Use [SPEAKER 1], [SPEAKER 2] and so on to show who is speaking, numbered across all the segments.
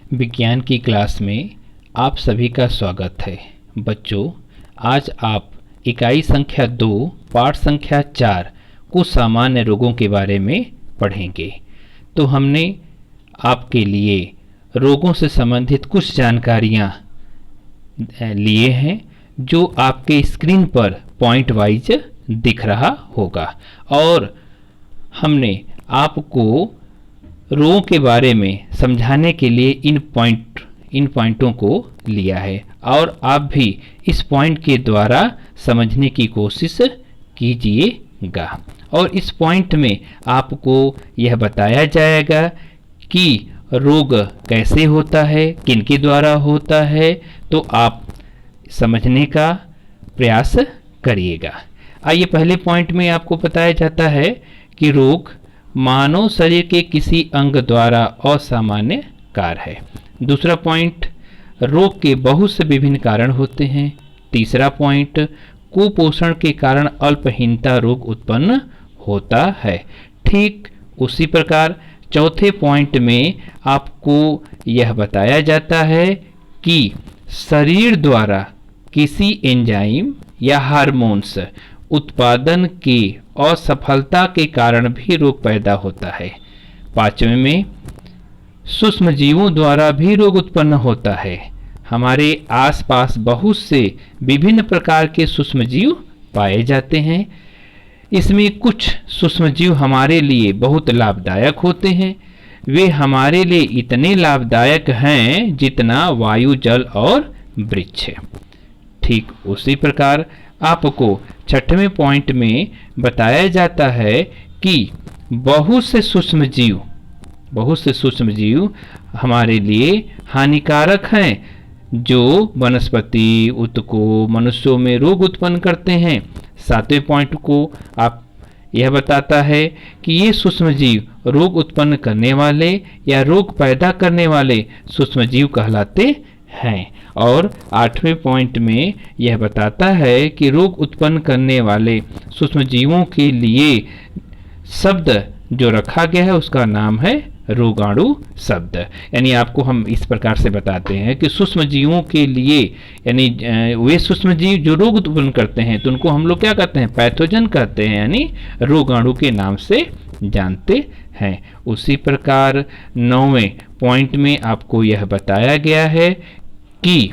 [SPEAKER 1] विज्ञान की क्लास में आप सभी का स्वागत है। बच्चों, आज आप इकाई संख्या 2 पाठ संख्या 4 कुछ सामान्य रोगों के बारे में पढ़ेंगे। तो हमने आपके लिए रोगों से संबंधित कुछ जानकारियाँ लिए हैं जो आपके स्क्रीन पर पॉइंट वाइज दिख रहा होगा, और हमने आपको रोगों के बारे में समझाने के लिए इन पॉइंटों को लिया है, और आप भी इस पॉइंट के द्वारा समझने की कोशिश कीजिएगा। और इस पॉइंट में आपको यह बताया जाएगा कि रोग कैसे होता है, किनके द्वारा होता है, तो आप समझने का प्रयास करिएगा। आइए, पहले पॉइंट में आपको बताया जाता है कि रोग मानव शरीर के किसी अंग द्वारा असामान्य कार्य है। दूसरा पॉइंट, रोग के बहुत से विभिन्न कारण होते हैं। तीसरा पॉइंट, कुपोषण के कारण अल्पहीनता रोग उत्पन्न होता है। ठीक उसी प्रकार चौथे पॉइंट में आपको यह बताया जाता है कि शरीर द्वारा किसी एंजाइम या हार्मोन्स उत्पादन की असफलता के कारण भी रोग पैदा होता है। पांचवें में, सूक्ष्म जीवों द्वारा भी रोग उत्पन्न होता है। हमारे आसपास बहुत से विभिन्न प्रकार के सूक्ष्म जीव पाए जाते हैं। इसमें कुछ सूक्ष्म जीव हमारे लिए बहुत लाभदायक होते हैं। वे हमारे लिए इतने लाभदायक हैं जितना वायु, जल और वृक्ष। ठीक उसी प्रकार आपको छठवें पॉइंट में बताया जाता है कि बहुत से सूक्ष्म जीव हमारे लिए हानिकारक हैं, जो वनस्पति, ऊतकों, मनुष्यों में रोग उत्पन्न करते हैं। सातवें पॉइंट को आप यह बताता है कि ये सूक्ष्म जीव रोग उत्पन्न करने वाले या रोग पैदा करने वाले सूक्ष्म जीव कहलाते हैं। और आठवें पॉइंट में यह बताता है कि रोग उत्पन्न करने वाले सूक्ष्म जीवों के लिए शब्द जो रखा गया है उसका नाम है रोगाणु शब्द। यानी आपको हम इस प्रकार से बताते हैं कि सूक्ष्म जीवों के लिए, यानी वे सूक्ष्म जीव जो रोग उत्पन्न करते हैं तो उनको हम लोग क्या कहते हैं, पैथोजन कहते हैं, यानी रोगाणु के नाम से जानते हैं। उसी प्रकार 9वें पॉइंट में आपको यह बताया गया है कि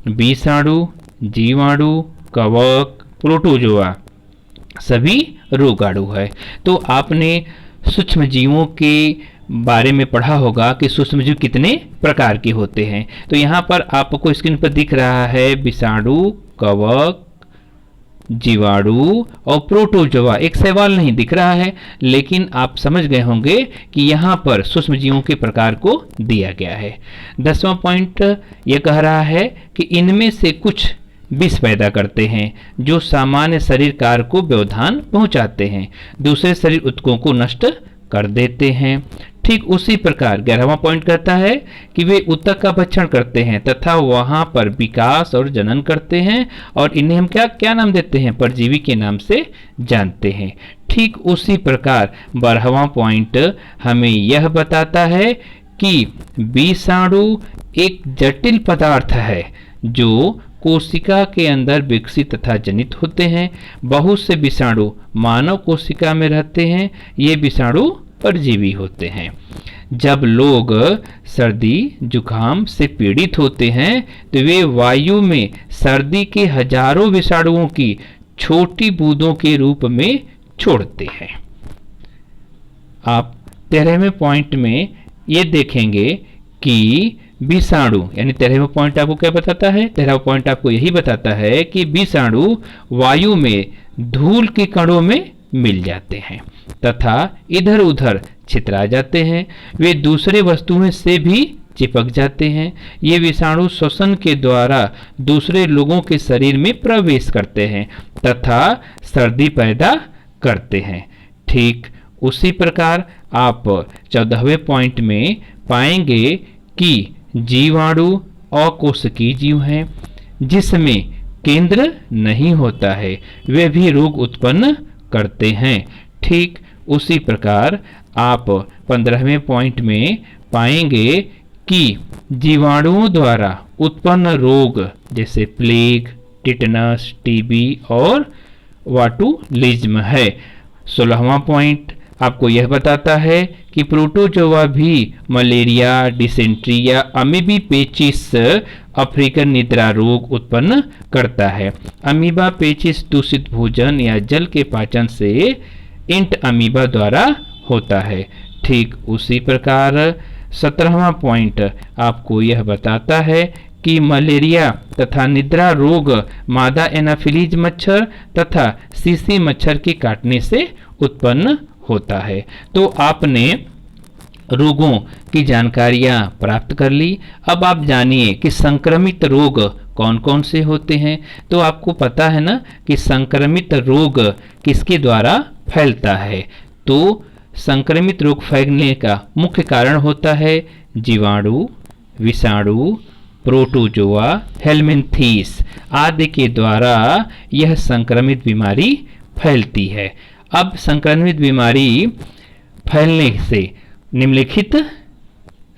[SPEAKER 1] विषाणु, जीवाणु, कवक, प्रोटोजोआ सभी रोगाणु है। तो आपने सूक्ष्म जीवों के बारे में पढ़ा होगा कि सूक्ष्म जीव कितने प्रकार के होते हैं। तो यहाँ पर आपको स्क्रीन पर दिख रहा है विषाणु, कवक, जीवाणु और प्रोटोजोआ। एक सवाल नहीं दिख रहा है, लेकिन आप समझ गए होंगे कि यहाँ पर सूक्ष्म जीवों के प्रकार को दिया गया है। 10वां पॉइंट यह कह रहा है कि इनमें से कुछ विष पैदा करते हैं जो सामान्य शरीर कार्य को व्यवधान पहुंचाते हैं, दूसरे शरीर ऊतकों को नष्ट कर देते हैं। ठीक उसी प्रकार 11वां पॉइंट कहता है कि वे ऊतक का भक्षण करते हैं तथा वहां पर विकास और जनन करते हैं, और इन्हें हम क्या नाम देते हैं, परजीवी के नाम से जानते हैं। ठीक उसी प्रकार 12वां पॉइंट हमें यह बताता है कि विषाणु एक जटिल पदार्थ है जो कोशिका के अंदर विकसित तथा जनित होते हैं। बहुत से विषाणु मानव कोशिका में रहते हैं। ये विषाणु परजीवी होते हैं। जब लोग सर्दी जुकाम से पीड़ित होते हैं तो वे वायु में सर्दी के हजारों विषाणुओं की छोटी बूंदों के रूप में छोड़ते हैं। आप 13वें पॉइंट में ये देखेंगे कि विषाणु, यानी 13वां पॉइंट आपको क्या बताता है, 13वां पॉइंट आपको यही बताता है कि विषाणु वायु में धूल के कणों में मिल जाते हैं तथा इधर उधर छितरा जाते हैं। वे दूसरे वस्तुओं से भी चिपक जाते हैं। ये विषाणु श्वसन के द्वारा दूसरे लोगों के शरीर में प्रवेश करते हैं तथा सर्दी पैदा करते हैं। ठीक उसी प्रकार आप 14वें पॉइंट में पाएंगे कि जीवाणु अकोशिकीय जीव हैं जिसमें केंद्र नहीं होता है, वे भी रोग उत्पन्न करते हैं। ठीक उसी प्रकार आप 15वें पॉइंट में पाएंगे कि जीवाणुओं द्वारा उत्पन्न रोग जैसे प्लेग, टिटनस, टीबी और वाटुलिज्म है। 16वां पॉइंट आपको यह बताता है कि प्रोटोजोआ भी मलेरिया, डिसेंट्री या अमीबी पेचिस अफ्रीकन निद्रा रोग उत्पन्न करता है। अमीबा पेचिस दूषित भोजन या जल के पाचन से इंट अमीबा द्वारा होता है। ठीक उसी प्रकार 17वां पॉइंट आपको यह बताता है कि मलेरिया तथा निद्रा रोग मादा एनाफिलीज मच्छर तथा सीसी मच्छर के काटने से उत्पन्न होता है। तो आपने रोगों की जानकारियां प्राप्त कर ली। अब आप जानिए कि संक्रमित रोग कौन कौन से होते हैं। तो आपको पता है ना कि संक्रमित रोग किसके द्वारा फैलता है। तो संक्रमित रोग फैलने का मुख्य कारण होता है जीवाणु, विषाणु, प्रोटोजोआ, हेलमिन्थीस आदि के द्वारा यह संक्रमित बीमारी फैलती है। अब संक्रमित बीमारी फैलने से निम्नलिखित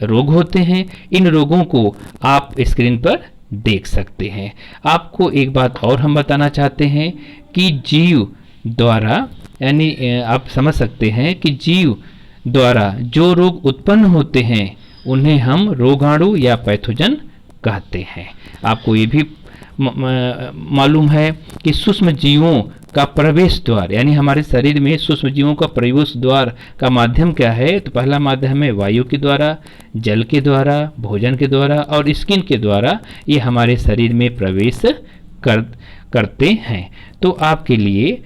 [SPEAKER 1] रोग होते हैं। इन रोगों को आप स्क्रीन पर देख सकते हैं। आपको एक बात और हम बताना चाहते हैं कि जीव द्वारा यानी आप समझ सकते हैं कि जीव द्वारा जो रोग उत्पन्न होते हैं उन्हें हम रोगाणु या पैथोजन कहते हैं। आपको ये भी मालूम है कि सूक्ष्म जीवों का प्रवेश द्वार यानी हमारे शरीर में सूक्ष्म जीवों का प्रवेश द्वार का माध्यम क्या है। तो पहला माध्यम है वायु के द्वारा, जल के द्वारा, भोजन के द्वारा और स्किन के द्वारा ये हमारे शरीर में प्रवेश करते हैं। तो आपके लिए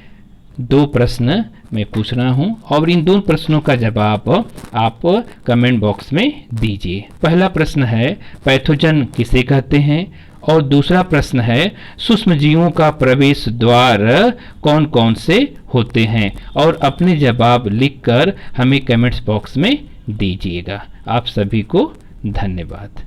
[SPEAKER 1] 2 प्रश्न मैं पूछ रहा हूं और इन 2 प्रश्नों का जवाब आप कमेंट बॉक्स में दीजिए। पहला प्रश्न है पैथोजन किसे कहते हैं और दूसरा प्रश्न है सूक्ष्म जीवों का प्रवेश द्वार कौन कौन से होते हैं और अपने जवाब लिखकर हमें कमेंट्स बॉक्स में दीजिएगा। आप सभी को धन्यवाद।